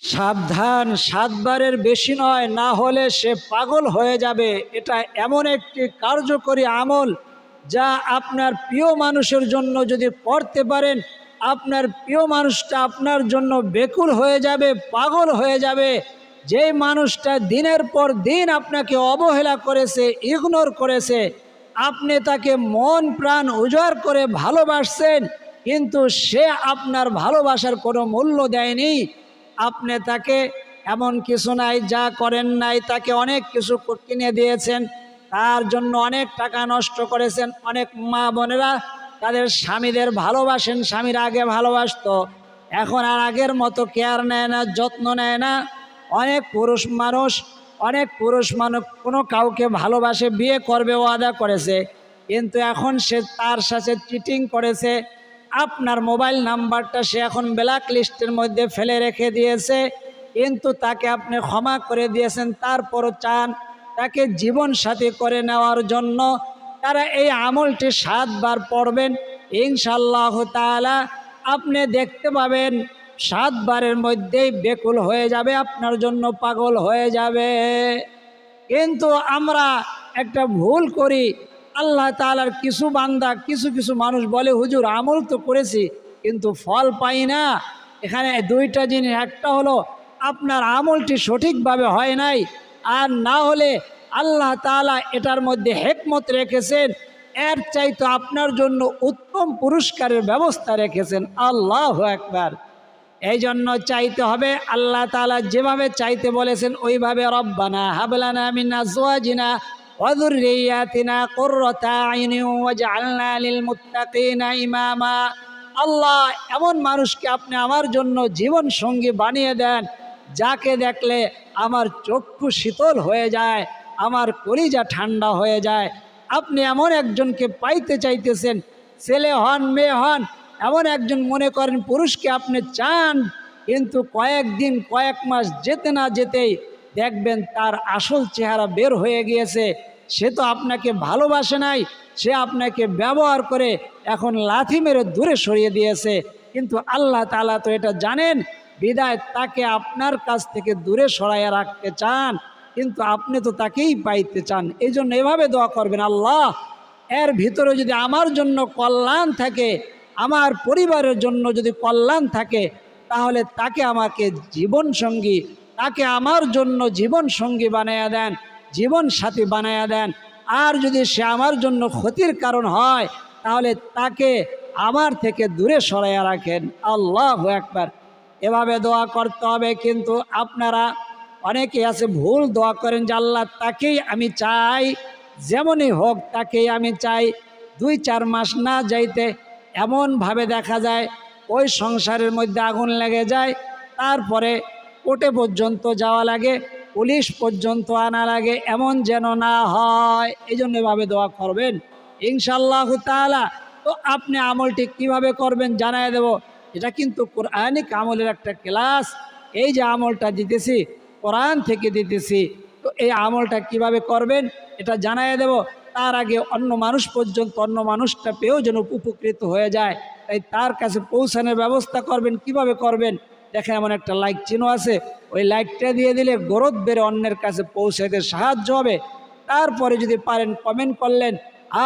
সাবধান, 7 বারের বেশি নয়, না হলে সে পাগল হয়ে যাবে। এটা এমন একটি কার্যকরী আমল যা আপনার প্রিয় মানুষের জন্য যদি করতে পারেন, আপনার প্রিয় মানুষটা আপনার জন্য বেকুল হয়ে যাবে, পাগল হয়ে যাবে। যেই মানুষটা দিনের পর দিন আপনাকে অবহেলা করেছে, ইগনোর করেছে, আপনি তাকে মন প্রাণ উজাড় করে ভালোবাসছেন, কিন্তু সে আপনার ভালোবাসার কোনো মূল্য দেয়নি। আপনি তাকে এমন কিছু নাই যা করেন নাই, তাকে অনেক কিছু কিনে দিয়েছেন, তার জন্য অনেক টাকা নষ্ট করেছেন। অনেক মা বোনেরা তাদের স্বামীদের ভালোবাসেন, স্বামীর আগে ভালোবাসতো, এখন আর আগের মতো কেয়ার নেয় না, যত্ন নেয় না। অনেক পুরুষ মানুষ কোনো কাউকে ভালোবাসে, বিয়ে করবে ওয়াদা করেছে, কিন্তু এখন সে তার সাথে চিটিং করেছে। আপনার মোবাইল নাম্বারটা সে এখন ব্ল্যাক লিস্টের মধ্যে ফেলে রেখে দিয়েছে, কিন্তু তাকে আপনি ক্ষমা করে দিয়েছেন, তারপরও চান তাকে জীবন সাথী করে নেওয়ার জন্য। তারা এই আমলটি 7 বার পড়বেন, ইনশাআল্লাহ তাআলা আপনি দেখতে পাবেন 7 বারের মধ্যেই বেকুল হয়ে যাবে, আপনার জন্য পাগল হয়ে যাবে। কিন্তু আমরা একটা ভুল করি, আল্লাহ তাআলার কিছু বান্দা, কিছু মানুষ বলে, হুজুর আমল তো করেছি কিন্তু ফল পাই না। এখানে 2টা জিনিস, একটা হলো আপনার আমলটি সঠিকভাবে হয় নাই, আর না হলে আল্লাহ তাআলা এটার মধ্যে হিকমত রেখেছেন, এর চাইতে আপনার জন্য উত্তম পুরস্কারের ব্যবস্থা রেখেছেন। আল্লাহু আকবার। এই জন্য চাইতে হবে আল্লাহ তাআলা যেভাবে চাইতে বলেছেন ওইভাবে। রব্বানা হাবলানা মিন আজওয়াজিনা ওয়া যুররিয়াতিনা কুররাতা আইনিন ওয়াজআলনা লিল মুত্তাকিনা ইমামা। আল্লাহ, এমন মানুষকে আপনি আমার জন্য জীবন সঙ্গী বানিয়ে দেন, যাকে দেখলে আমার চক্ষু শীতল হয়ে যায়, আমার কলিজা ঠান্ডা হয়ে যায়। আপনি এমন একজনকে পাইতে চাইতেছেন, ছেলে হন মেয়ে হন, এমন একজন মনে করেন পুরুষকে আপনি চান, কিন্তু কয়েকদিন কয়েক মাস যেতে না যেতেই দেখবেন তার আসল চেহারা বের হয়ে গিয়েছে। সে তো আপনাকে ভালোবাসে নাই, সে আপনাকে ব্যবহার করে এখন লাথি মেরে দূরে সরিয়ে দিয়েছে। কিন্তু আল্লাহ তাআলা তো এটা জানেন, বিদায় তাকে আপনার কাছ থেকে দূরে সরাইয়া রাখতে চান, কিন্তু আপনি তো তাকেই পাইতে চান। এই জন্য এভাবে দোয়া করবেন, আল্লাহ, এর ভিতরে যদি আমার জন্য কল্যাণ থাকে, আমার পরিবারের জন্য যদি কল্যাণ থাকে, তাহলে তাকে আমাকে জীবন সঙ্গী, তাকে আমার জন্য জীবন সঙ্গী বানায়া দেন, জীবন সাথী বানায়া দেন। আর যদি সে আমার জন্য ক্ষতির কারণ হয়, তাহলে তাকে আমার থেকে দূরে সরাইয়া রাখেন। আল্লাহু আকবার। এভাবে দোয়া করতে হবে। কিন্তু আপনারা অনেকে আছে ভুল দোয়া করেন যে আল্লাহ তাকেই আমি চাই, যেমনই হোক তাকেই আমি চাই। 2-4 মাস না যাইতে এমনভাবে দেখা যায় ওই সংসারের মধ্যে আগুন লেগে যায়, তারপরে কোর্টে পর্যন্ত যাওয়া লাগে, পুলিশ পর্যন্ত আনা লাগে, এমন যেন না হয়। এই জন্য এভাবে দোয়া করবেন ইনশাআল্লাহ তাআলা। তো আপনি আমলটি কিভাবে করবেন জানাই দেব। এটা কিন্তু কোরআনিক আমলের একটা ক্লাস। এই যে আমলটা দিতেছি কোরআন থেকে দিতেছি, তো এই আমলটা কিভাবে করবেন এটা জানাই দেব। তার আগে অন্য মানুষ পর্যন্ত, অন্য মানুষটা পেয়েও যেন উপকৃত হয়ে যায়, তাই তার কাছে পৌঁছানোর ব্যবস্থা করবেন। কিভাবে করবেন দেখেন, এমন একটা লাইক চিহ্ন আছে, ওই লাইকটা দিয়ে দিলে গরদ বেড়ে অন্যের কাছে পৌঁছাতে সাহায্য হবে। তারপরে যদি পারেন কমেন্ট করলেন।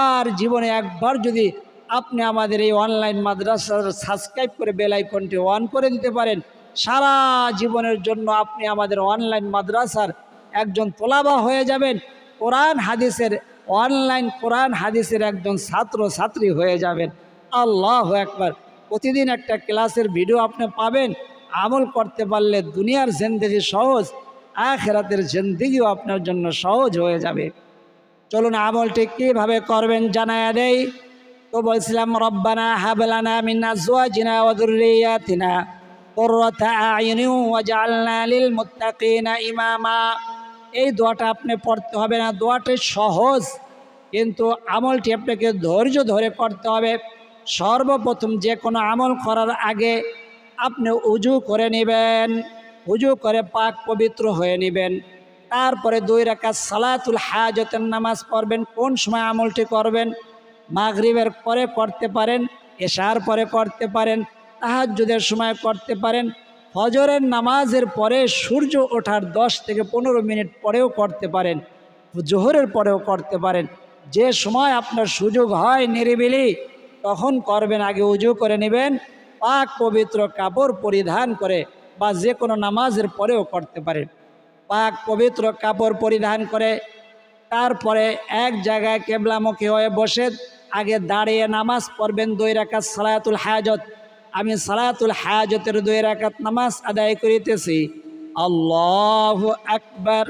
আর জীবনে একবার যদি আপনি আমাদের এই অনলাইন মাদ্রাসা সাবস্ক্রাইব করে বেল আইকনটি অন করে দিতে পারেন, সারা জীবনের জন্য আপনি আমাদের অনলাইন মাদ্রাসার একজন তোলাবা হয়ে যাবেন, কোরআন হাদিসের একজন ছাত্র ছাত্রী হয়ে যাবেন। আল্লাহু আকবার। প্রতিদিন একটা ক্লাসের ভিডিও আপনি পাবেন। আমল করতে পারলে দুনিয়ার জিন্দেগি সহজ, আখিরাতের জিন্দেগিও আপনার জন্য সহজ হয়ে যাবে। চলুন আমলটি কিভাবে করবেন জানায়া দেই। তো বলছিলাম, রব্বানা হাবলানা মিন আজওয়াজিনা ওয়া যুররিয়াতিনা কুররাতা আয়ুনিন ওয়াজআলনা লিল মুত্তাকিনা ইমামা। এই দোয়াটা আপনি পড়তে হবে না, দোয়াটা সহজ, কিন্তু আমলটি আপনাকে ধৈর্য ধরে করতে হবে। সর্বপ্রথম যে কোনো আমল করার আগে আপনি উজু করে নেবেন, উজু করে পাক পবিত্র হয়ে নেবেন। তারপরে 2 রাকাত সালাতুল হাজতের নামাজ পড়বেন। কোন সময় আমলটি করবেন? মাগরিবের পরে করতে পারেন, এশার পরে করতে পারেন, তাহাজ্জুদের সময় করতে পারেন, ফজরের নামাজের পরে সূর্য ওঠার 10 থেকে 15 মিনিট পরেও করতে পারেন, জোহরের পরেও করতে পারেন। যে সময় আপনার সুযোগ হয় নিরিবিলি তখন করবেন। আগে উজু করে নেবেন, পাক পবিত্র কাপড় পরিধান করে, বা যে কোনো নামাজের পরেও করতে পারেন। পাক পবিত্র কাপড় পরিধান করে তারপরে এক জায়গায় কেবলামুখী হয়ে বসে আগে দাঁড়িয়ে নামাজ পড়বেন 2 রাকাত সালাতুল হাজত। আমি সালাতুল হাজতের 2 রাকাত নামাজ আদায় করিতেছি, আল্লাহু আকবার।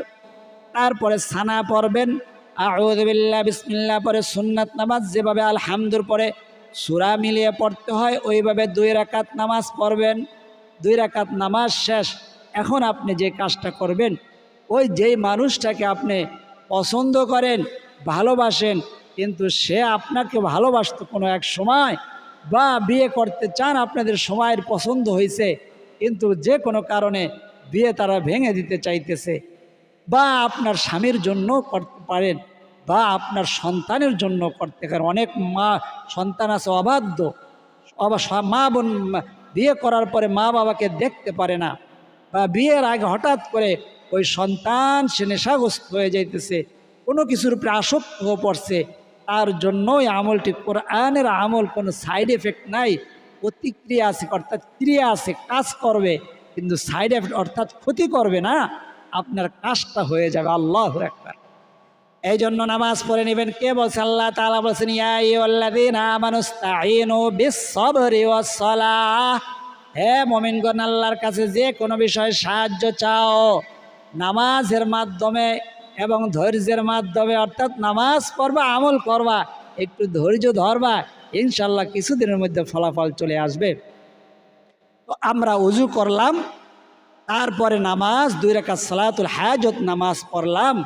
তারপরে সানা পড়বেন, আউযু বিল্লাহ বিসমিল্লাহ পরে সুন্নাত নামাজ যেভাবে আলহামদুর পরে সূরা মিলিয়ে পড়তে হয় ওইভাবে 2 রাকাত নামাজ পড়বেন। 2 রাকাত নামাজ শেষ। এখন আপনি যে কাজটা করবেন, ওই যেই মানুষটাকে আপনি পছন্দ করেন, ভালোবাসেন, কিন্তু সে আপনাকে ভালোবাসতো কোনো এক সময়, বা বিয়ে করতে চান, আপনাদের সময়ের পছন্দ হয়েছে, কিন্তু যে কোনো কারণে বিয়ে তারা ভেঙে দিতে চাইতেছে, বা আপনার স্বামীর জন্য করতে পারেন, বা আপনার সন্তানের জন্য করতে পারেন। অনেক মা সন্তান আছে অবাধ্য, মা বোন বিয়ে করার পরে মা বাবাকে দেখতে পারে না, বা বিয়ের আগে হঠাৎ করে ওই সন্তান সে নেশাগ্রস্ত হয়ে যাইতেছে, কোনো কিছুর উপরে আসক্ত হয়ে পড়ছে। তার জন্যই আমলটি কোরআনের আমল, কোনো সাইড এফেক্ট নাই, প্রতিক্রিয়া আছে, অর্থাৎ ক্রিয়া আছে, কাজ করবে, কিন্তু সাইড এফেক্ট অর্থাৎ ক্ষতি করবে না, আপনার কাজটা হয়ে যাবে। আল্লাহু আকবার। এই জন্য নামাজ পড়ে নেবেন। কে বলছে? আল্লাহ তাআলা বলছেন, ইয়া আইয়ুহাল্লাযীনা আমানুস্তাঈনু বিস-সাবরি ওয়াস-সালাহ। হে মুমিনগণ, আল্লাহর কাছে যে কোনো বিষয়ে সাহায্য চাও নামাজের মাধ্যমে এবং ধৈর্যের মাধ্যমে, অর্থাৎ নামাজ পড়বা, আমল করবা, একটু ধৈর্য ধরবা, ইনশাল্লাহ কিছুদিনের মধ্যে ফলাফল চলে আসবে। তো আমরা উজু করলাম, তারপরে নামাজ 2 রাকাত সালাতুল হাজত নামাজ পড়লাম।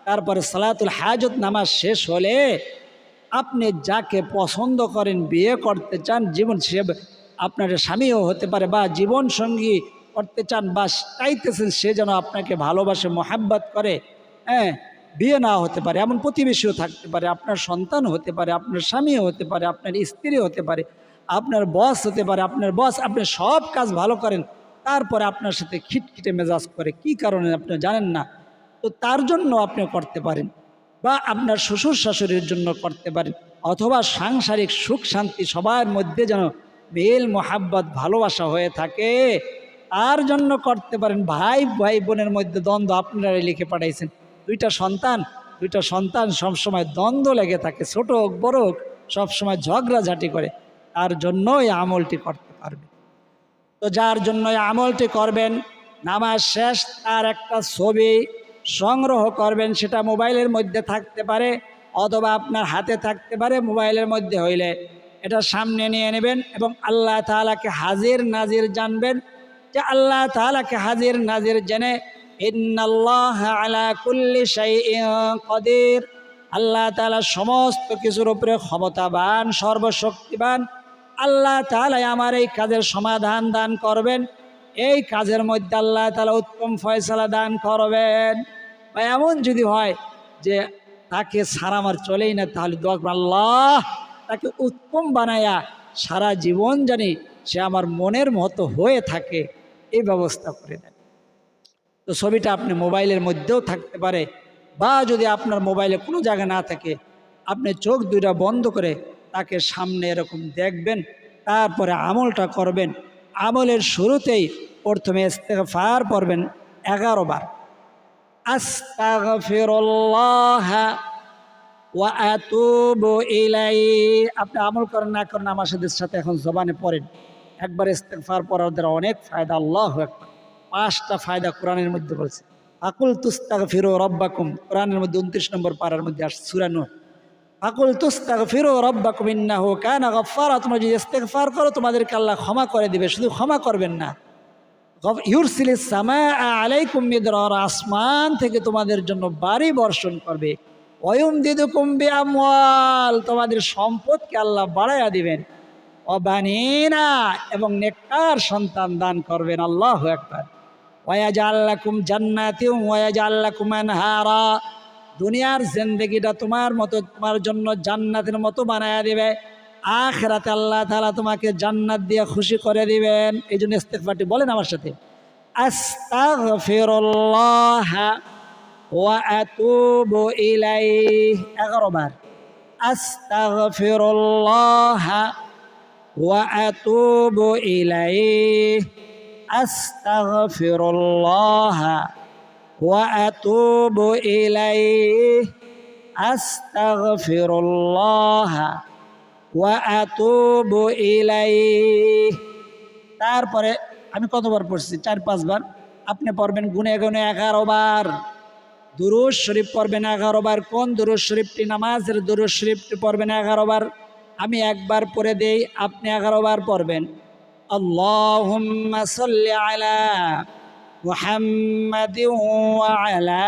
তারপরে সালাতুল হাজত নামাজ শেষ হলে আপনি যাকে পছন্দ করেন, বিয়ে করতে চান, জীবন সে আপনার স্বামীও হতে পারে, বা জীবন সঙ্গী করতে চান, বা চাইতেছেন সে যেন আপনাকে ভালোবাসে, মোহাব্বত করে, হ্যাঁ, বিয়ে না হতে পারে এমন প্রতিবেশীও থাকতে পারে, আপনার সন্তান হতে পারে, আপনার স্বামীও হতে পারে, আপনার স্ত্রী হতে পারে, আপনার বস হতে পারে, আপনার বস, আপনি সব কাজ ভালো করেন, তারপরে আপনার সাথে খিটখিটে মেজাজ করে, কি কারণে আপনি জানেন না, তো তার জন্য আপনি করতে পারেন, বা আপনার শ্বশুর শাশুড়ির জন্য করতে পারেন, অথবা সাংসারিক সুখ শান্তি সবার মধ্যে যেন মেল মোহাব্বত ভালোবাসা হয়ে থাকে, তার জন্য করতে পারেন। ভাই ভাই বোনের মধ্যে দ্বন্দ্ব, আপনারাই লিখে পাঠাইছেন, দুইটা সন্তান সবসময় দ্বন্দ্ব লেগে থাকে, ছোট হোক বড় হোক, সবসময় ঝগড়াঝাটি করে, তার জন্য এই আমলটি করতে পারবে। তো যার জন্য এই আমলটি করবেন, নামাজ শেষ তার একটা ছবি সংগ্রহ করবেন, সেটা মোবাইলের মধ্যে থাকতে পারে অথবা আপনার হাতে থাকতে পারে। মোবাইলের মধ্যে হইলে এটা সামনে নিয়ে নেবেন এবং আল্লাহ তাআলাকে হাজির নাজির জানবেন, যে আল্লাহ তাআলাকে হাজির নাজির জেনে, ইন্নাল্লাহা আলা কুল্লি শাইইন কাদির, আল্লাহ তাআলা সমস্ত কিছুর উপরে ক্ষমতাবান, সর্বশক্তিমান। আল্লাহ তাআলা আমার এই কাজের সমাধান দান করবেন, এই কাজের মধ্যে আল্লাহ তাআলা উত্তম ফয়সালা দান করবেন। বা এমন যদি হয় যে তাকে ছাড়া আমার চলেই না, তাহলে দোয়া করবেন, আল্লাহ তাকে উত্তম বানায়া সারা জীবন জানি সে আমার মনের মতো হয়ে থাকে, এই ব্যবস্থা করে দেন। তো ছবিটা আপনি মোবাইলের মধ্যেও থাকতে পারে, বা যদি আপনার মোবাইলে কোনো জায়গা না থাকে, আপনি চোখ দুইটা বন্ধ করে তাকে সামনে এরকম দেখবেন, তারপরে আমলটা করবেন। আমলের শুরুতেই প্রথমে ইস্তেগফার পড়বেন 11 বার, আস্তাগফিরুল্লাহ ওয়া আতুবু ইলাইহি। আপনি আমল করেন না করেন, আমার সাথে এখন জবানে পড়েন। একবার ইস্তেগফার পড়ার দ্বারা অনেক ফায়দা। আল্লাহু আকবার। 5টা ফায়দা কোরআনের মধ্যে বলছে। ফাকুল তুস্তাগফিরু রাব্বাকুম, কোরআনের মধ্যে 29 নম্বর পারার মধ্যে আসছে, সূরা নূহ। ফাকুল তুস্তাগফিরু রাব্বাকুম ইন্নাহু কানা গাফফারা। তোমরা যদি ইস্তেগফার করো তোমাদেরকে আল্লাহ ক্ষমা করে দিবে। শুধু ক্ষমা করবেন না, ইউরসিলিস সামাআ আলাইকুম মিদরারা, আসমান থেকে তোমাদের জন্য বাড়ি বর্ষণ করবে। ওয়ায়ুমদিদুকুম বিআমওয়াল, তোমাদের সম্পদকে আল্লাহ বাড়াইয়া দিবেন। ওয়াবানিনা, এবং নেককার সন্তান দান করবেন। আল্লাহু আকবার। ওয়ায়াজআল লাকুম জান্নাতিন ওয়ায়াজআল লাকুম আনহারা, দুনিয়ার জিন্দেগিটা তোমার মতো, তোমার জন্য জান্নাতের মতো বানায়া দিবে। আখিরাতে আল্লাহ তাআলা তোমাকে জান্নাত দিয়ে খুশি করে দিবেন। এই জন্য ইস্তেগফারটি বলেন আমার সাথে। আস্তাগফিরুল্লাহ ওয়া আতুবু ইলাইহি 11 বার আস্তাগফিরুল্লাহ ওয়া আতুবু ইলাইহি আস্তাগফিরুল্লাহ ওয়া আতুবু ইলাইহি আস্তাগফিরুল্লাহ ওয়া আতুবু ইলাইহি। তারপরে আমি কতবার পড়ছি? 4-5 বার। আপনি পড়বেন গুনে গুনে 11 বার। দুরূদ শরীফ পড়বেন 11 বার। কোন দুরূদ শরীফটি? নামাজের দুরূদ শরীফটি পড়বেন 11 বার। আমি একবার পড়ে দেই, আপনি 11 বার পড়বেন। আল্লাহুম্মা সাল্লি আলা মুহাম্মাদিন ওয়া আলা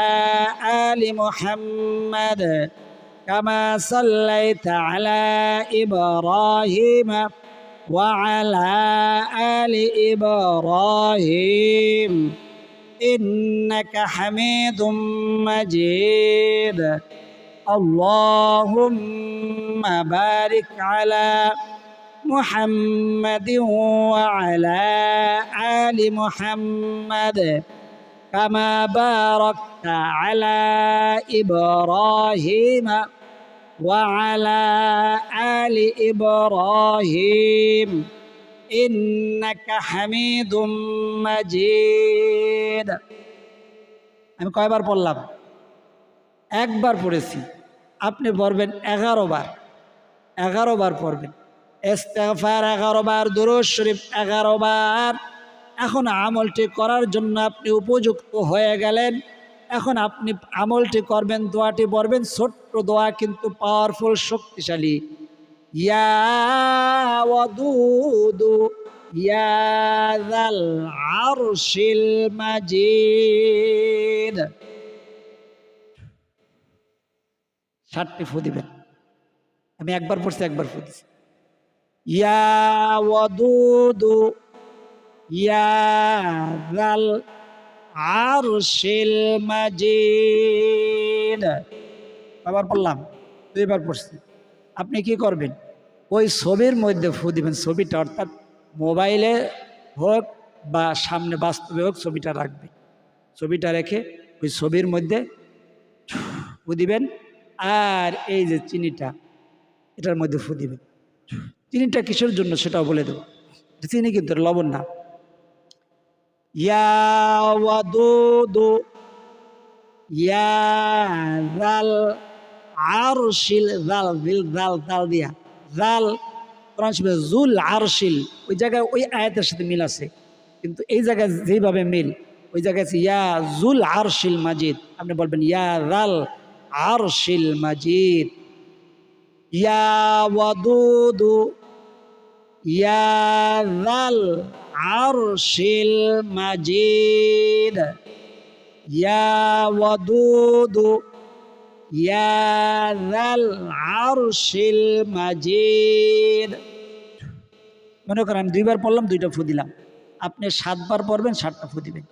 আলি মুহাম্মাদ কামা সাল্লাইতা আলা ইব্রাহিম ওয়া আলা আলি ইব্রাহিম ইন্নাকা হামিদুম মাজিদ। আল্লাহুম্মা বারিক আলা মুহাম্মাদিন ওয়া আলা আলি মুহাম্মাদ কামা বারাকতা আলা ইব্রাহিম ওয়া আলা আলি ইব্রাহিম ইন্নাকা হামিদুম মাজিদ। আমি কয়বার পড়লাম? একবার পড়েছি। আপনি পড়বেন 11 বার। 11 বার পড়বেন। ইস্তিগফার 11 বার, দুরূদ শরীফ 11 বার। এখন আমলটি করার জন্য আপনি উপযুক্ত হয়ে গেলেন। এখন আপনি আমলটি করবেন, দোয়াটি পড়বেন। ছোট্ট দোয়া কিন্তু পাওয়ারফুল, শক্তিশালী। ইয়া ওয়াদুদু ইয়া যাল আরশিল মাজিদ। 7টি ফু দিবেন। আমি একবার পড়ছি, একবার ফু দিছি। ইয়া ওয়াদুদু ইয়া যাল আরশিল মাজিদ। আবার পড়লাম, 2 বার পড়ছি। আপনি কি করবেন? ওই ছবির মধ্যে ফু দিবেন। ছবিটা অর্থাৎ মোবাইলে হোক বা সামনে বাস্তবে হোক, ছবিটা রাখবেন। ছবিটা রেখে ওই ছবির মধ্যে ফু দিবেন। আর এই যে চিনিটা, এটার মধ্যে ফু দিবেন। চিনিটা কিসের জন্য সেটাও বলে দেবো। চিনি কিন্তু লবণ না। ইয়া ওয়াদুদু ইয়া যাল আরশিল, জাল দিল জাল জাল দিয়া জাল কোরআন শরীফে জুল আরশিল, ওই জায়গায় ওই আয়াতের সাথে মিল আছে, কিন্তু এই জায়গায় যেভাবে মিল ওই জায়গায় আছে ইয়া জুল আরশিল মাজিদ। আপনি বলবেন ইয়া জাল আরশিল মাজিদ। ইয়া ওয়াদুদু ইয়া জাল আরশিল মাজিদ। ইয়া ওয়াদুদু ইয়া যাল আরশিল মাজিদ। মনে করেন আমি 2 বার পড়লাম, 2টা ফু দিলাম। আপনি 7 বার পড়বেন, 7টা ফু দিবেন।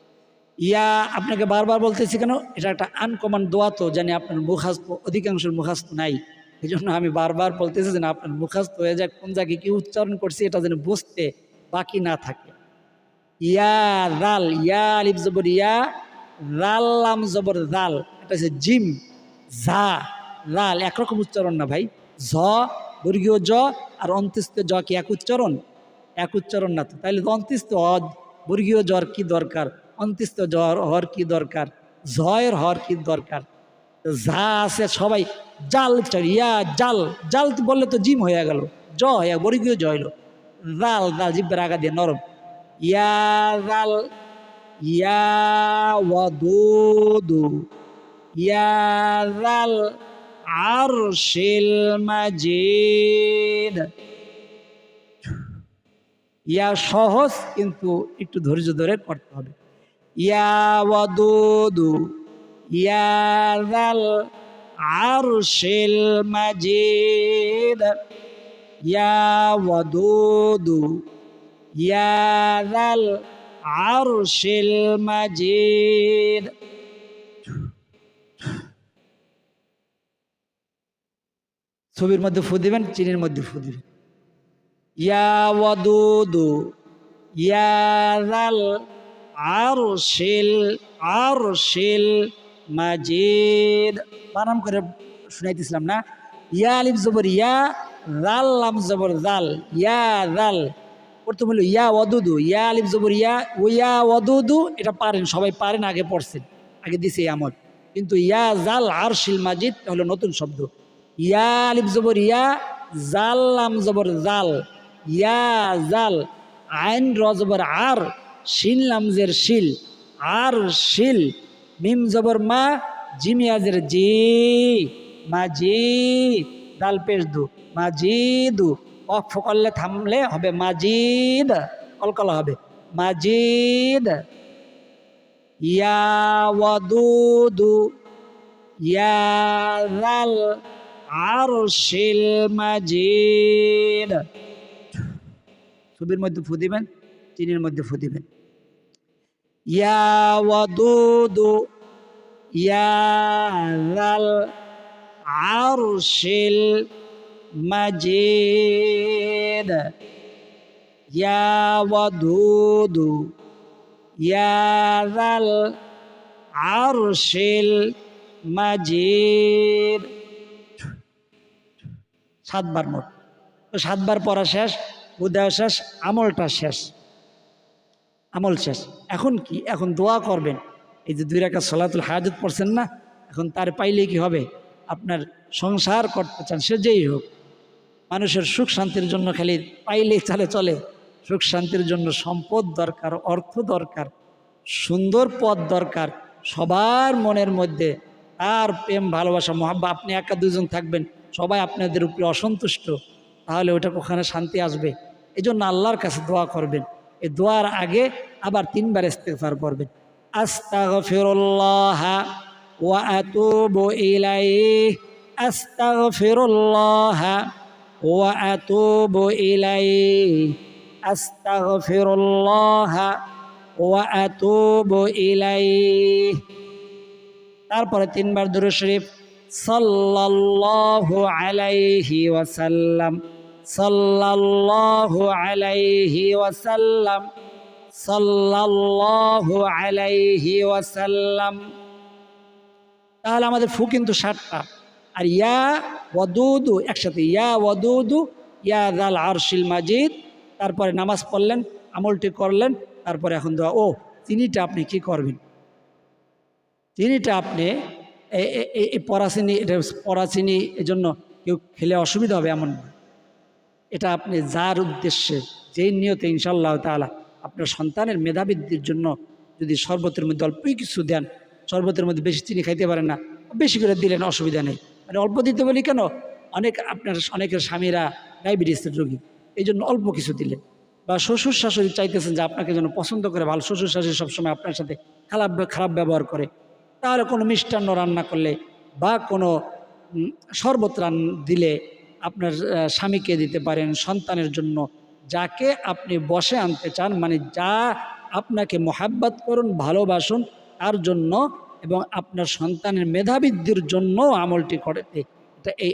ইয়া আপনাকে বারবার বলতেছি কেন? এটা একটা আনকমন দোয়া, তো জানি আপনার মুখস্থ, অধিকাংশের মুখস্থ নাই। এই জন্য আমি বারবার বলতেছি যেন আপনার মুখস্থ হয়ে যায়, কোন জায়গায় কি উচ্চারণ করছি এটা যেন বুঝতে বাকি না থাকে। ইয়া জাল, ইয়া আলিফ জবর ইয়া, জাল লাম জবর জাল, এটা হচ্ছে জিম ঝা লাল, একরকম উচ্চারণ না ভাই। ঝ বর্গীয় জ আর অন্ত্যস্ত জ কি এক উচ্চারণ? এক উচ্চারণ না তো। তাইলে অন্ত্যস্ত বর্গীয় জ্বর কি দরকার? অন্ত্যস্ত জ্বর হর কি দরকার? ঝয়ের হর কি দরকার? যা আছে সবাই জাল, ইয়া জাল, জাল বললে তো জিম হয়ে গেল, জ হয়ে বর্গীয় জ হইল। জাল জাল জিব্বের আগা দিয়ে নরম। ইয়া জাল ইয়া ওয়াদুদু ইয়া যাল আরশিল মাজিদ। ইয়া সহজ, কিন্তু একটু ধৈর্য ধরে করতে হবে। ইয়া ওয়াদুদু ইয়া যাল আরশিল মাজিদ। ইয়া ওয়াদুদু ইয়া যাল আরশিল মাজিদ। ছবির মধ্যে ফু দিবেন, চিনির মধ্যে ফু দিবেন। ইয়া ওয়াদুদু ইয়া যাল আরশিল আরশিল মাজিদ। বানাম করে শুনাইতেছিলাম না? ইয়া আলিফ জবর ইয়া, জাল লাম জবর জাল, ইয়া জাল। প্রথম হলো ইয়া ওয়াদুদু, ইয়া আলিফ জবর ইয়া, ও ইয়া ওয়াদুদু, এটা পারেন, সবাই পারেন, আগে পড়ছেন, আগে দিছে এই আমল। কিন্তু ইয়া জাল আরশিল মাজিদ হলো নতুন শব্দ। ইয়া আলিফ জবর ইয়া, জাল লাম জবর জাল, ইয়া জাল, আইন র জবর আর, শিল লামজের শিল, আর শিল, মিম জবর মা, জিমিয়াজের জি, মাজি, দাল পেশ দু, মাজিদু, অফ করলে থামলে হবে মাজিদ, কলকলা হবে মাজিদ। ইয়া ওয়াদুদু, ইয়া জাল আরশিল মাজিদ। ছবির মধ্যে ফু দিবেন, চিনির মধ্যে ফু দিবেন। ইয়া ওয়াদুদু, ইয়া জাল আরশিল মাজিদ, ইয়া ওয়াদুদু, ইয়া জাল আরশিল মাজিদ। 7 বার মোট। তো 7 বার পড়া শেষ, উদয় শেষ, আমলটা শেষ, আমল শেষ। এখন কি? এখন দোয়া করবেন। এই যে 2 রাকাত সালাতুল হাজাত পড়ছেন না, এখন তার পাইলে কি হবে? আপনার সংসার করতে চান, সে যেই হোক, মানুষের সুখ শান্তির জন্য খালি পাইলেই চলে। সুখ শান্তির জন্য সম্পদ দরকার, অর্থ দরকার, সুন্দর পথ দরকার, সবার মনের মধ্যে আর প্রেম ভালোবাসা মহাব্বা। আপনি 1-2 জন থাকবেন, সবাই আপনাদের উপরে অসন্তুষ্ট, তাহলে ওটা ওখানে শান্তি আসবে? এই জন্য আল্লাহর কাছে দোয়া করবেন। এই দোয়ার আগে আবার 3 বার ইস্তিগফার করবেন। আস্তাগফিরুল্লাহ ওয়া আতুবু ইলাইহি, আস্তাগফিরুল্লাহ ওয়া আতুবু ইলাইহি, আস্তাগফিরুল্লাহ ওয়া আতুবু ইলাইহি। তারপরে 3 বার দুরূদ শরীফ, সাল্লাল্লাহু আলাইহি ওয়াসাল্লাম, সাল্লাল্লাহু আলাইহি ওয়াসাল্লাম, সাল্লাল্লাহু আলাইহি ওয়াসাল্লাম। তাহলে আমাদের ফু কিন্তু 7টা। আর ইয়া ওয়াদুদু একসাথে, ইয়া ওয়াদুদু, ইয়া জাল আরশিল মাজিদ। তারপরে নামাজ পড়লেন, আমলটি করলেন, তারপরে এখন দোয়া। ও চিনিটা আপনি কি করবেন? চিনিটা আপনি এই পরাচিনি, এটা পরাচিনি এজন্য কেউ খেলে অসুবিধা হবে এমন না। এটা আপনি যার উদ্দেশ্যে, যেই নিয়তে ইনশাআল্লাহ তাআলা আপনার সন্তানের মেধাবৃদ্ধির জন্য যদি শরবতের মধ্যে অল্পই কিছু দেন, শরবতের মধ্যে বেশি চিনি খাইতে পারেন না, বেশি করে দিলেন, অসুবিধা নেই। মানে অল্প দিতে বলি কেন? অনেকের স্বামীরা ডায়াবেটিসের রোগী, এই জন্য অল্প কিছু দিলেন। বা শ্বশুর শাশুড়ি চাইতেছেন যে আপনাকে যেন পছন্দ করে, ভালো শ্বশুর শাশুড়ি সবসময় আপনার সাথে খারাপ ব্যবহার করে, তাহলে কোনো মিষ্টান্ন রান্না করলে বা কোনো শরবত দিলে আপনার স্বামীকে দিতে পারেন, সন্তানের জন্য যাকে আপনি বসে আনতে চান, মানে যা আপনাকে মোহাব্বত করুন, ভালোবাসুন, তার জন্য এবং আপনার সন্তানের মেধাবৃদ্ধির জন্য আমলটি করতে, এটা এই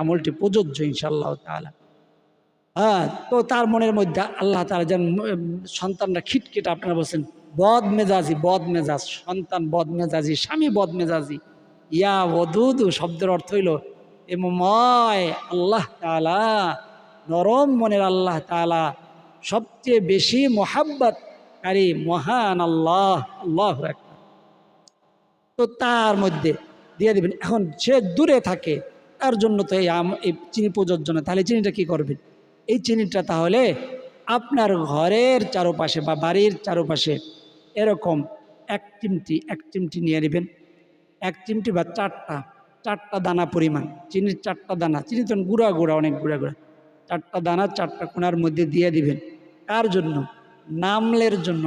আমলটি প্রযোজ্য ইনশাআল্লাহ তাআলা। হ্যাঁ, তো তার মনের মধ্যে আল্লাহ তাআলা যেন সন্তানরা খিটখিট, আপনারা বলছেন বদমেজাজ সন্তান, বদমেজাজি স্বামী, বদমেজাজি। ইয়া ওয়াদুদু শব্দের অর্থ হইল এমময় আল্লাহ তাআলা, নরম মনের আল্লাহ তাআলা, সবচেয়ে বেশি মোহাব্বতকারী মহান আল্লাহ, আল্লাহু আকবার। তো তার মধ্যে দিয়ে দিবেন। এখন সে দূরে থাকে, তার জন্য তো এই চিনি প্রযোজ্য না। তাহলে চিনিটা কি করবেন? এই চিনিটা তাহলে আপনার ঘরের চারপাশে বা বাড়ির চারপাশে এরকম 1 চিমটি নিয়ে নেবেন। 1 চিমটি বা 4টা দানা পরিমাণ চিনির, 4টা দানা চিনি, তো গুঁড়া অনেক গুঁড়া 4টা দানা 4টা কোণার মধ্যে দিয়ে দিবেন। কার জন্য? নামলের জন্য।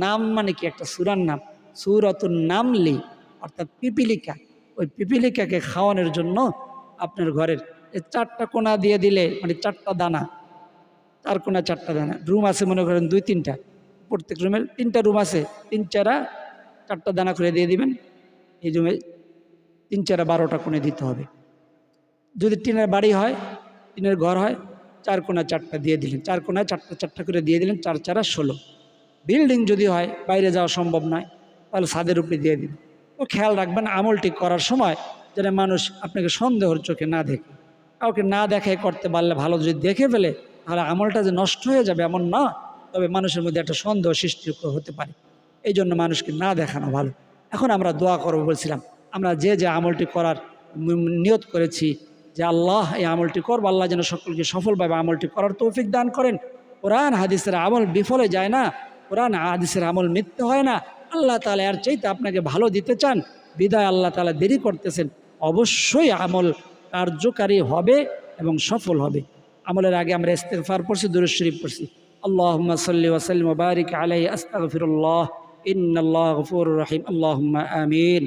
নাম মানে কি? একটা সূরার নাম, সূরাতুন নামলি, অর্থাৎ পিপিলিকা। ওই পিপিলিকাকে খাওয়ানোর জন্য আপনার ঘরের 4টা কোণা দিয়ে দিলে, মানে 4টা দানা, 4 কোণা 4টা দানা। রুম আছে মনে করেন 2-3টা, প্রত্যেক রুমের 3টা রুম আছে, 4টা দানা করে দিয়ে দিবেন। এই রুমে 3-12টা কোণে দিতে হবে। যদি টিনের বাড়ি হয়, টিনের ঘর হয়, 4 কোণা 4টা দিয়ে দিলেন, 4 কোণায় 4টা করে দিয়ে দিলেন, 4 4 16। বিল্ডিং যদি হয়, বাইরে যাওয়া সম্ভব নয়, তাহলে ছাদের উপরে দিয়ে দিন। তো খেয়াল রাখবেন আমলটি করার সময় যেন মানুষ আপনাকে সন্দেহের চোখে না দেখে। কাউকে না দেখে করতে পারলে ভালো, যদি দেখে ফেলে তাহলে আমলটা যে নষ্ট হয়ে যাবে এমন না, তবে মানুষের মধ্যে একটা সন্দেহ সৃষ্টি হতে পারে। এই জন্য মানুষকে না দেখানো ভালো। এখন আমরা দোয়া করবো বলছিলাম, আমরা যে যে আমলটি করার নিয়ত করেছি যে আল্লাহ এই আমলটি করবো, আল্লাহ যেন সকলকে সফলভাবে আমলটি করার তৌফিক দান করেন। কোরআন হাদিসের আমল বিফলে যায় না, কোরআন হাদিসের আমল মিথ্যে হয় না। আল্লাহ তাআলা এর চাইতে আপনাকে ভালো দিতে চান, বিদায় আল্লাহ তাআলা দেরি করতেছেন। অবশ্যই আমল কার্যকারী হবে এবং সফল হবে। আমলের আগে আমরা ইস্তিগফার পড়ছি, দুরূদ শরীফ পড়ছি। আল্লাহুম্মা সাল্লি ওয়া সাল্লিম ওয়া বারিক আলাইহি, আস্তাগফিরুল্লাহ, ইন্নাল্লাহা গফুরুর রহিম। আল্লাহুম্মা আমিন।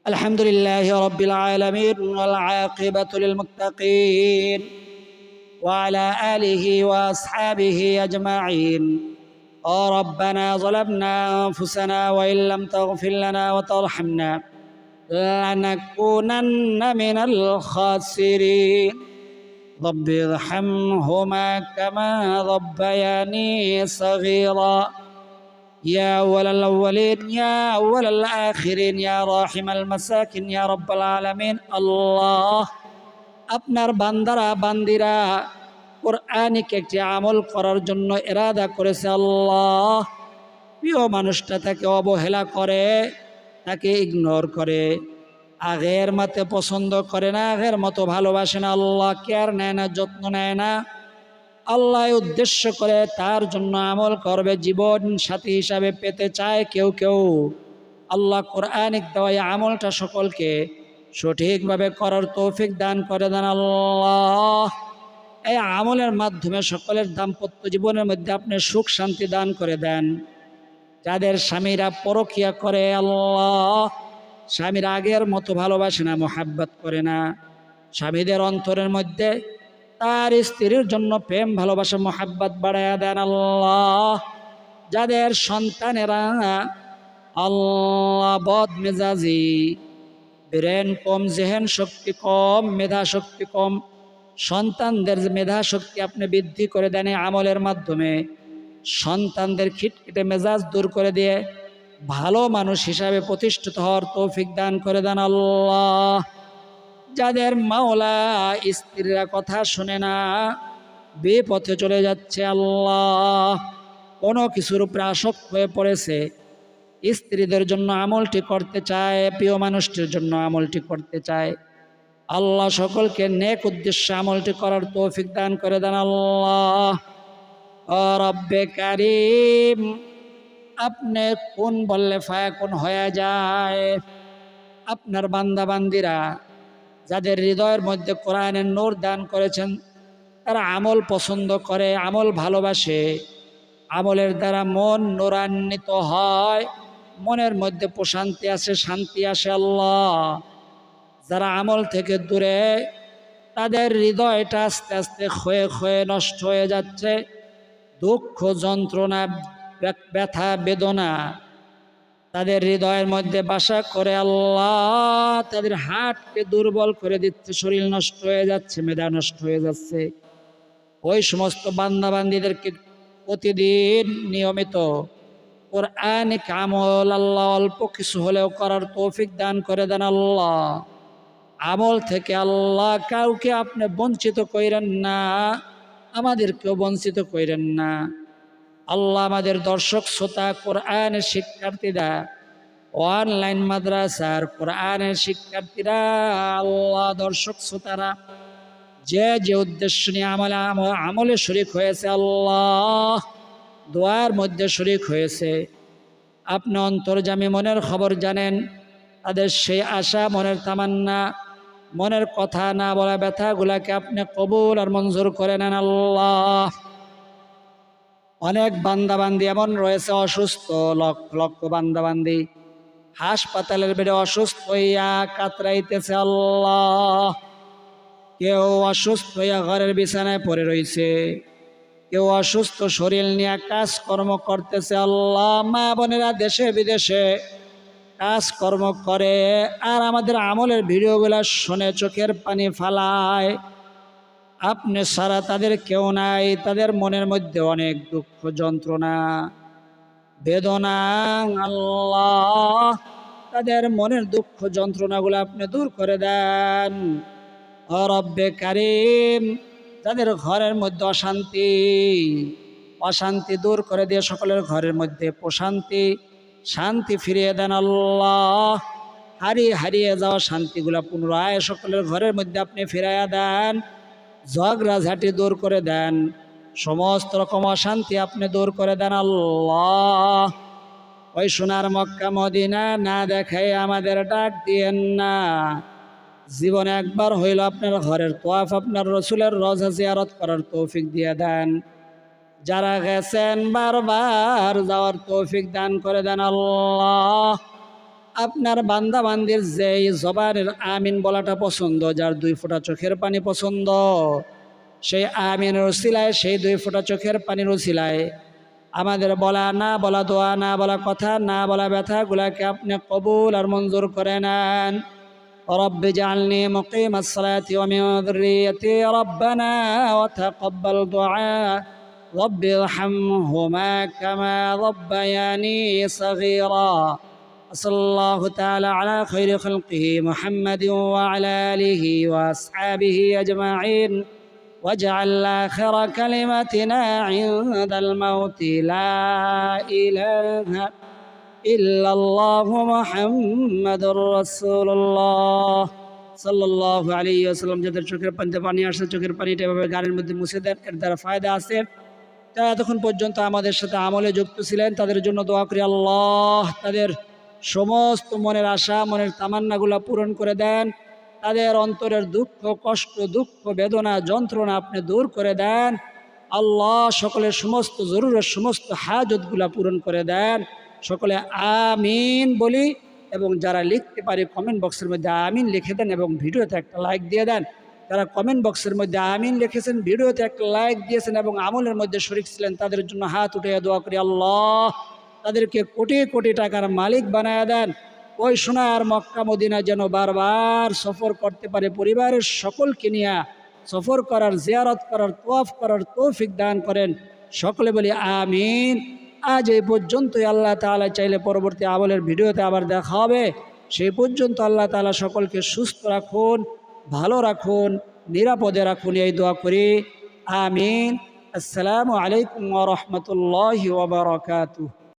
আলহামদুলিল্লাহি রাব্বিল আলামিন ওয়াল আকিবাতু লিল মুত্তাকিন ওয়া আলা আলিহি ওয়া আসহাবিহি আজমাইন। ربنا ظلمنا أنفسنا وإن لم تغفر لنا وترحمنا لنكونن من الخاسرين. رب ارحمهما كما ربياني صغيرا. يا أول الأولين يا أول الآخرين يا راحم المساكين يا رب العالمين. الله আপনার বান্দারা বান্দিরা কোরআনিক একটি আমল করার জন্য ইরাদা করেছে। আল্লাহ প্রিয় মানুষটা তাকে অবহেলা করে, তাকে ইগনোর করে, আগের মতে পছন্দ করে না, আগের মতো ভালোবাসে না, আল্লাহ কেয়ার নেয় না, যত্ন নেয় না। আল্লাহ উদ্দেশ্য করে তার জন্য আমল করবে, জীবন সাথী হিসাবে পেতে চায় কেউ কেউ। আল্লাহ কোরআনিক দেওয়া আমলটা সকলকে সঠিকভাবে করার তৌফিক দান করে দেন। আল্লাহ এই আমলের মাধ্যমে সকলের দাম্পত্য জীবনের মধ্যে আপনি সুখ শান্তি দান করে দেন। যাদের স্বামীরা পরকিয়া করে, আল্লাহ স্বামীর আগের মতো ভালোবাসে না, মোহাব্বত করে না, স্বামীদের অন্তরের মধ্যে তার স্ত্রীর জন্য প্রেম ভালোবাসা মোহাব্বত বাড়াইয়া দেন। আল্লাহ যাদের সন্তানেরা আল্লাহ বদ মেজাজি, ব্রেন কম, জেহেন শক্তি কম, মেধা শক্তি কম, সন্তানদের মেধা শক্তি আপনি বৃদ্ধি করে দেন আমলের মাধ্যমে। সন্তানদের খিটখিটে মেজাজ দূর করে দিয়ে ভালো মানুষ হিসাবে প্রতিষ্ঠিত হওয়ার তৌফিক দান করে দেন। আল্লাহ যাদের মাওলা স্ত্রীরা কথা শুনে না, বিপথে চলে যাচ্ছে, আল্লাহ কোনো কিছুর উপরে আসক্ত হয়ে পড়েছে, স্ত্রীদের জন্য আমলটি করতে চায়, প্রিয় মানুষটির জন্য আমলটি করতে চায়, আল্লাহ সকলকে নেক উদ্দেশ্যে আমলটি করার তৌফিক দান করে দেন। আল্লাহ ও রব্বে কারিম, আপনি কোন বললে ফায়াকুন হয়ে যায়। আপনার বান্দা বান্দিরা যাদের হৃদয়ের মধ্যে কোরআনের নূর দান করেছেন, তারা আমল পছন্দ করে, আমল ভালোবাসে, আমলের দ্বারা মন নূরান্বিত হয়, মনের মধ্যে প্রশান্তি আসে, শান্তি আসে। আল্লাহ যারা আমল থেকে দূরে, তাদের হৃদয়টা আস্তে আস্তে ক্ষয়ে ক্ষয়ে নষ্ট হয়ে যাচ্ছে, দুঃখ যন্ত্রণা ব্যথা বেদনা তাদের হৃদয়ের মধ্যে বাসা করে। আল্লাহ তাদের হার্টকে দুর্বল করে দিচ্ছে, শরীর নষ্ট হয়ে যাচ্ছে, মেধা নষ্ট হয়ে যাচ্ছে। ওই সমস্ত বান্দাবান্দিদেরকে প্রতিদিন নিয়মিত কোরআনিক আমল আল্লাহ অল্প কিছু হলেও করার তৌফিক দান করে দেন। আল্লাহ আমল থেকে আল্লাহ কাউকে আপনি বঞ্চিত করেন না, আমাদেরকেও বঞ্চিত করেন না। আল্লাহ আমাদের দর্শক শ্রোতা কোরআনের শিক্ষার্থীরা, অনলাইন মাদ্রাসার কোরআনের শিক্ষার্থীরা, আল্লাহ দর্শক শ্রোতারা যে যে উদ্দেশ্য নিয়ে আমলে শরীক হয়েছে, আল্লাহ দোয়ার মধ্যে শরীক হয়েছে, আপনি অন্তর্যামী, মনের খবর জানেন। তাদের সেই আশা, মনের তামান্না, মনের কথা না বলা ব্যথাগুলাকে আপনি কবুল আর মঞ্জুর করে নেন। আল্লাহ অনেক বান্দাবান্দি এমন রয়েছে অসুস্থ, লক্ষ লক্ষ বান্দাবান্দি হাসপাতালের বেডে অসুস্থ হইয়া কাতরাইতেছে। আল্লাহ কেউ অসুস্থ হইয়া ঘরের বিছানায় পড়ে রয়েছে, কেউ অসুস্থ শরীর নিয়ে কাজকর্ম করতেছে। আল্লাহ মা বোনেরা দেশে বিদেশে কাজকর্ম করে আর আমাদের আমলের ভিডিওগুলো শুনে চোখের পানি ফালায়, আপনি ছাড়া তাদের কেউ নাই, তাদের মনের মধ্যে অনেক দুঃখ যন্ত্রণা বেদনা। আল্লাহ, তাদের মনের দুঃখ যন্ত্রণাগুলো আপনি দূর করে দেন। ও রব্বে কারিম, তাদের ঘরের মধ্যে অশান্তি দূর করে দিয়ে সকলের ঘরের মধ্যে প্রশান্তি শান্তি ফিরিয়ে দেন। আল্লাহ, হারিয়ে যাওয়া শান্তিগুলা পুনরায় সকলের ঘরের মধ্যে আপনি ফিরাইয়া দেন। ঝগড়াঝাটি দূর করে দেন, সমস্ত রকম অশান্তি আপনি দূর করে দেন। আল্লাহ, ওই সোনার মক্কা মদিনা না দেখাই আমাদের ডাক দিয়েন না। জীবনে একবার হইল আপনার ঘরের তোয়াফ, আপনার রসুলের রওজা জিয়ারত করার তৌফিক দিয়ে দেন। যারা গেছেন বারবার যাওয়ার তৌফিক দান করে দেন। আল্লাহ, আপনার বান্দা বান্দির যেই জবানের আমিন বলাটা পছন্দ, যার 2 ফোঁটা চোখের পানি পছন্দ, সেই আমিনের উসিলায়, সেই 2 ফোঁটা চোখের পানির উসিলায় আমাদের বলা না বলা দোয়া, না বলা কথা, না বলা ব্যথাগুলাকে আপনি কবুল আর মঞ্জুর করে নেন। রব্বি জাআলনি মুকিমাস সালাতি ওয়া মিন যুররিয়্যাতি রব্বানা ওয়া তাকাব্বাল দুআ রব্বি ইরহামহুমা কামা রাব্বায়ানি সাগীরা। সাল্লাল্লাহু তাআলা আলা খায়রি খালকিহি মুহাম্মাদিন ওয়া আলা আলিহি ওয়া আসহাবিহি আজমাইন। واجعل آخر كلمتنا عند الموت لا إله إلا الله محمد رسول الله সাল্লাল্লাহু আলাইহি ওয়াসাল্লাম। যাদের চোখের পানিতে পানি আসে, চোখের পানিটা এভাবে গাড়ির মধ্যে মুছে দেন, এর দ্বারা ফায়দা আছে। তারা এতক্ষণ পর্যন্ত আমাদের সাথে আমলে যুক্ত ছিলেন, তাদের জন্য দোয়া করি আল্লাহ তাদের সমস্ত মনের আশা, মনের তামান্নাগুলা পূরণ করে দেন। তাদের অন্তরের দুঃখ কষ্ট, দুঃখ বেদনা যন্ত্রণা আপনি দূর করে দেন। আল্লাহ, সকলের সমস্ত জরুরত, সমস্ত হাজতগুলা পূরণ করে দেন। সকলে আমিন বলি, এবং যারা লিখতে পারে কমেন্ট বক্সের মধ্যে আমিন লিখে দেন এবং ভিডিওতে একটা লাইক দিয়ে দেন। যারা কমেন্ট বক্সের মধ্যে আমিন লিখেছেন, ভিডিওতে একটা লাইক দিয়েছেন এবং আমলের মধ্যে শরীক ছিলেন, তাদের জন্য হাত উঠে দোয়া করি আল্লাহ তাদেরকে কোটি কোটি টাকার মালিক বানায় দেন। ওই সোনার মক্কা মদিনা যেন বারবার সফর করতে পারে, পরিবারের সকলকে নিয়ে সফর করার, জিয়ারত করার, তোয়াফ করার তৌফিক দান করেন। সকলে বলি আমিন। আজ এই পর্যন্তই। আল্লাহ তাআলা চাইলে পরবর্তী আমলের ভিডিওতে আবার দেখা হবে। সেই পর্যন্ত আল্লাহ তাআলা সকলকে সুস্থ রাখুন, ভালো রাখুন, নিরাপদে রাখুন, এই দোয়া করি আমিন। আসসালামু আলাইকুম ওয়া রাহমাতুল্লাহি ওয়া বারাকাতুহু।